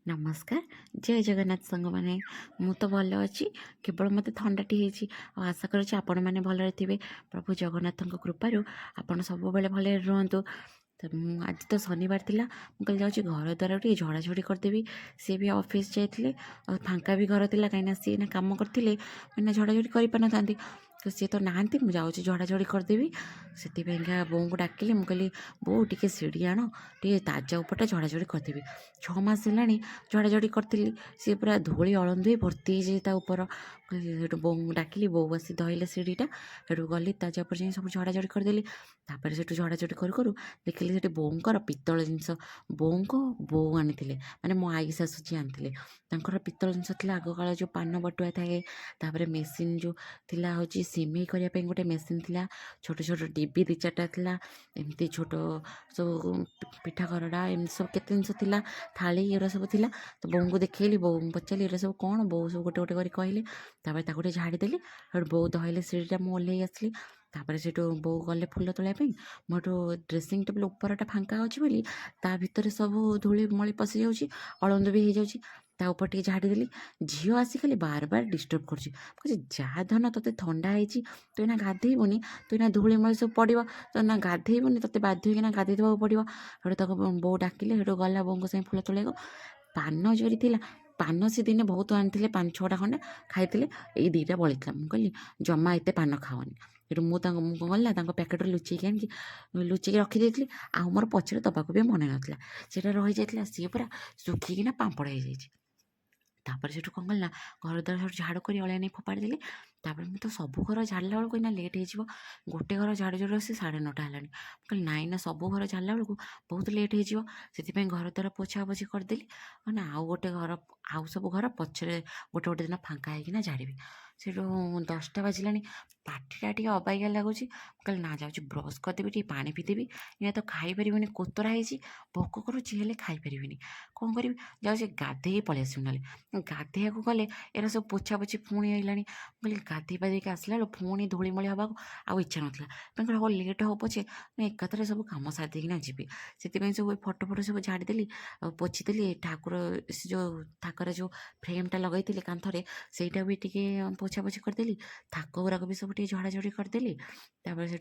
नमस्कार। जय जगन्नाथ सांग मैंने मु तो भल अच्छी केवल मत थंडाटी होती आशा करुँच आपण मैंने भलरे थे। प्रभु जगन्नाथ कृपारू आपड़ सब भल रुहतु। तो आज तो शनिवार थिला मुझे जाऊँ घर द्वारा टे झड़ाझड़ी करदेवी। सी भी ऑफिस जाते फांका भी घर थिला कहीं सी ना कम करते मैंने झड़ाझड़ी कर पार था। तो सी तो नहांती मुझे जाऊँ झड़ाझड़ी करदेवी। से बोऊ को डाकिली मुझे बो टे सीढ़ी आण टे ताजा उपरटा झड़ाझड़ी करदेवी। 6 मास है झड़ाझड़ी करी सी पूरा धूली अलंधु भर्ती ऊपर। सेठू बोऊ डाकिली बो आसी धइले सीढ़ीटा सेठू गली ताजा उपर जाए सब झड़ाझड़ी करदेली। तापर सेठू झड़ाझड़ी करू करू देखिली सेठी बोऊंकर पित्तल जिनस बोऊ को बोऊ आनी माने मो आई शाशु जी आनी तांकर पित्तल जिनस आग काल जो पान बटुआ थाए। तापर मेसीन जो थिला हूँ सिमेई करने गोटे मेसीन थिला। छोट छोट डिबी 2-4टा थिला एमती छोट सब पिठा करड़ा एमती सब केते जिनस थिला थाली एरा सब थिला। तो बोऊ को देखली बोऊ पचारि एरा सब कौन बोऊ सब गोटे गोटे कहले। तापर ताको टे झाड़ीदेली बोऊ धइले सीढ़ीटा मु ओह्लैई आसली। तापर सेठू बोऊ गले फुल तोड़ापी मोटू ड्रेसिंग टेबल उपरटा फांका अच्छी बोली ता भितर सब धूली मली पशि जाऊँगी अलंदु भी हो जाऊँगी। ता ऊपर टे झाड़ीदेली झील आसी खाली बार बार डिस्टर्ब कर जहाँ धन ते थंडा होती तु एना गाधेबुनि तु एना धूली सब पड़ो तो ना गाधेबुनि ते बाध्य होना गाधे देवा पड़ो। हेटू बोऊ डाकिले हेटू गला बोऊ साथ फुल तोड़ाक पान जरी थिला पान से दिने बहुत आनी 5-6टा खंडे खाई ये 2टा बड़ी मुझे जमा एत पान खाओनी। फिर मुझे गला पैकेट लुचेक आनिकी लुचेक रखीदी आ मोर पचर दबाक भी मन नाला सीटा रही जाता सी पूरा सुखिकिना पापड़ हो जाए। तापर से कौन कल ना घर द्वार सब झाड़ कर अलिया नहीं फोपाड़ी देली। तापर मुझे तो सब घर झाड़ला बेलू ना लेट हो गोटे घर झाड़ू झाड़ू से 9:30 है कहली नाई ना सब घर झाड़ला बेलू बहुत लेट हो घर द्वारा पोछा पोछी करदेली मैंने आउ गोटे घर आउ सब घर पचर गोटे गोटे दिन फांका होना झाड़ी से 10टा बाजिला पार्टीटा टे अबाइया लगुच कहली ना जाऊँ ब्रश करदेवी टे पा पीदेवी या तो खाई पारि कोतरा होती भोक करुँचे खाईपारि कौन करी जाऊँ गाधे पलि आसमी ना गाधे को गले एरा सब पोछा पोछी पुणी आइला कहली गाधे पाधे आसला बेलू पुणी धूलीमली हवा आउ इच्छा नाला हम लेट हो पचे एकाथरे सब कम सारिदेना जी से सब फटो फटो सब झाड़ीदेली पोछीदेली ठाकुर से जो ठाकर जो फ्रेमटा लगे कांथरे सहीटा भी टे पोछा पोछी करदेली थाक गुराक भी सब झड़ाझड़ी करदेली। तापर से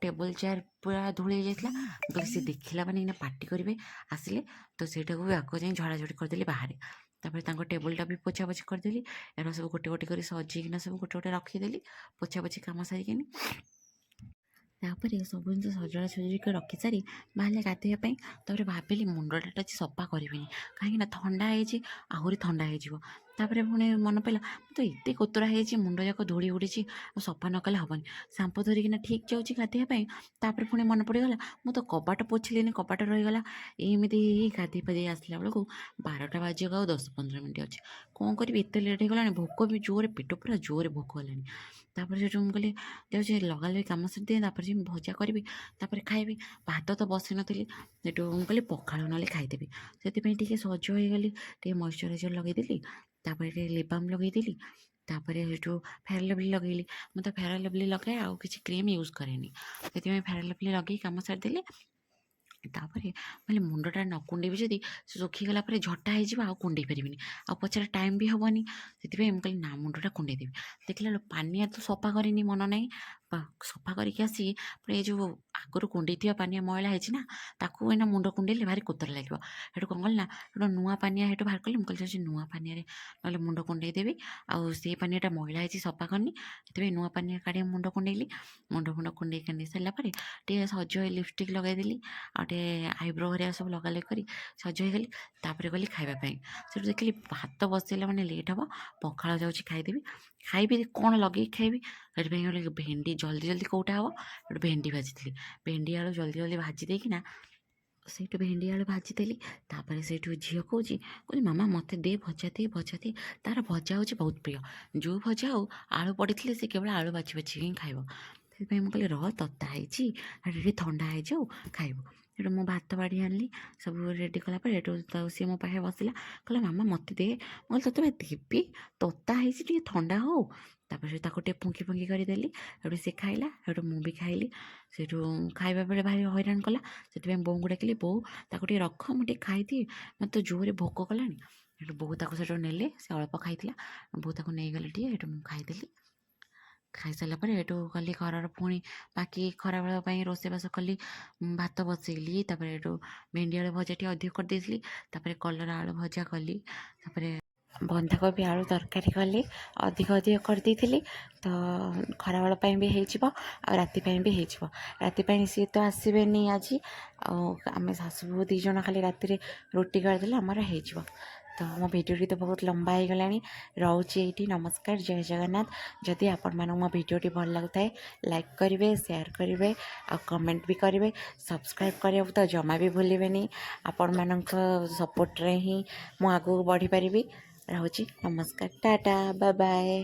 टेबल चेयर पूरा धूली जाता कहली सी देखला मैंने पार्टी करेंगे आसिले तो सहीटा भी आग जाए झड़ाझड़ी करदेली बाहर। तापर टेबलटा भी पोछा पोछी करदेली एरा सब गोटे गोटे कर सजेकिना सब गोटे गोटे रखीदेली पोछा पोछी कम सारिकी। तापर सब जिन सजड़ा सजड़ी रखी सारी बाहर गाधेवाई तापर भाविली मुंडटा सफा करी कहीं ठंडा है आहरी ठंडा होपर पुणी मन पड़ा तो ये कोतरा है मुंड जाक धूली उड़ी सफा न कले हेनी सांपो धरिकीना ठीक जाऊँगी गाधेवाई। तापर पुणी मन पड़गला मु तो कबाट पोछिली कबाट रहीगला एमती गाधे पाधे आसला बेलू 12टा बाजिक आ 10-15 मिनट अच्छे कौन करी एत लेट होगा भोक भी जोर पेट पूरा जोर भोक होगा। तापर से कहली जाऊँ लगा लगे कम सारी दिए तापर भजा करी तापर खाइबी भात तो बसी नी सेठू कहली पखाड़ ना खाईदेवी से सज हो गली टे मॉइस्चराइजर लगेदेली तापर लिपबाम लगेदेली तापर सेठू फेयर लवली लगेली मैं तो फेयर लवली लगाए आउ किसी क्रीम यूज कैनि से फेयर लवली लगे कम सारिदेली। तापर मैं मुंडटा न कुंडेबी जदि सुखीगला झटा हो कुंडे पारिनी आ पचार टाइम भी हेनी से कहली ना मुंडटा कुंडेदेवी देखला पानिया तो सफा करनी मन ना सफा करके आसी ये जो आगुरी कुंडे पानिया मैला है ना ताकू एना मुंड कुंडेले भारी कोतर लगे हेटू कौन कल ना गोटे नुआ पानिया हेटू बाहर कली मुझे जाऊँ नुआ पानिया ना मुंड कुंडेदेवी आउ से पानियाटा मैला है सफा करनी से नुआ पानिया काढ़ी मुंड कुंडेली मुंड मुंड कुंडे काढ़ी सारापर टे सज लिपस्टिक लगेदेली आटे आईब्रो हरिया सब लगा लगे कर सज हो गली तापर गली खावाई से देखली भात बसैला मैंने लेट हम पखाड़ जाऊँगी खाईदेवी खाइबी कौन लगे खाइबी से भेंडी जल्दी जल्दी कौटा हम गोटे भेंडी भाजी भेंडी आलू जल्दी जल्दी भाजी देकिना से भेंडी आलू भाजीदेली तापर से झील कौच मामा मत दे भजा दे तार भजा हूँ बहुत प्रिय जो भजा हो आलू पड़ी से केवल आलू बाछी बाछी ही खाइब से मुझे कहली रह तता है ठंडा हो जाऊ खाइब ସେଠୁ ମୁଁ ଭାତ ବାଢ଼ି ଆଣିଲି, ସବୁ ରେଡ଼ି କଲା ପରେ ଏଠୁ ସିଏ ମୋ ପାଖେ ବସିଲା, କହିଲା ମାମା ମୋତେ ଦେ। ମୁଁ କହିଲି ତୋତେ ବା ଦେବି, ତୋତା ହେଇଛି ଟିକେ ଥଣ୍ଡା ହଉ। ତାପରେ ସେ ତାକୁ ଟିକେ ଫୁଙ୍କି ଫୁଙ୍କି କରିଦେଲି, ସେଠୁ ସେ ଖାଇଲା, ସେଠୁ ମୁଁ ବି ଖାଇଲି। ସେଠୁ ଖାଇବା ବେଳେ ଭାରି ହଇରାଣ କଲା, ସେଥିପାଇଁ ବୋଉଙ୍କୁ ଡାକିଲି, ବୋଉ ତାକୁ ଟିକେ ରଖ ମୁଁ ଟିକେ ଖାଇଦିଏ, ମୋତେ ତ ଜୋରରେ ଭୋକ କଲାଣି। ସେଠୁ ବୋଉ ତାକୁ ସେଠୁ ନେଲେ, ସେ ଅଳ୍ପ ଖାଇଥିଲା, ବୋଉ ତାକୁ ନେଇଗଲେ ଟିକେ, ସେଠୁ ମୁଁ ଖାଇଦେଲି। ଖାଇସାରିଲା ପରେ ଏଠୁ ଗଲି ଘରର ପୁଣି ବାକି ଖରାବେଳ ପାଇଁ ରୋଷେଇବାସ କଲି। ଭାତ ବସେଇଲି, ତାପରେ ଏଠୁ ଭେଣ୍ଡି ଆଳୁ ଭଜା ଟିକେ ଅଧିକ କରିଦେଇଥିଲି, ତାପରେ କଲରା ଆଳୁ ଭଜା କଲି, ତାପରେ ବନ୍ଧାକୋବି ଆଳୁ ତରକାରୀ କଲି, ଅଧିକ କରିଦେଇଥିଲି। ତ ଖରାବେଳ ପାଇଁ ବି ହେଇଯିବ, ଆଉ ରାତି ପାଇଁ ବି ହେଇଯିବ। ରାତି ପାଇଁ ସିଏ ତ ଆସିବେନି ଆଜି, ଆଉ ଆମେ ଶାଶୁ ବୋହୂ 2 ଜଣ ଖାଲି ରାତିରେ ରୁଟି କରିଦେଲେ ଆମର ହେଇଯିବ। ତ ମୋ ଭିଡ଼ିଓଟି ତ ବହୁତ ଲମ୍ବା ହେଇଗଲାଣି, ରହୁଛି ଏଇଠି। ନମସ୍କାର, ଜୟ ଜଗନ୍ନାଥ। ଯଦି ଆପଣମାନଙ୍କୁ ମୋ ଭିଡ଼ିଓଟି ଭଲ ଲାଗୁଥାଏ, ଲାଇକ୍ କରିବେ, ସେୟାର କରିବେ, ଆଉ କମେଣ୍ଟ ବି କରିବେ। ସବସ୍କ୍ରାଇବ୍ କରିବାକୁ ତ ଜମା ବି ଭୁଲିବେନି। ଆପଣମାନଙ୍କ ସପୋର୍ଟରେ ହିଁ ମୁଁ ଆଗକୁ ବଢ଼ିପାରିବି। ରହୁଛି, ନମସ୍କାର, ଟାଟା, ବାଏ ବାଏ।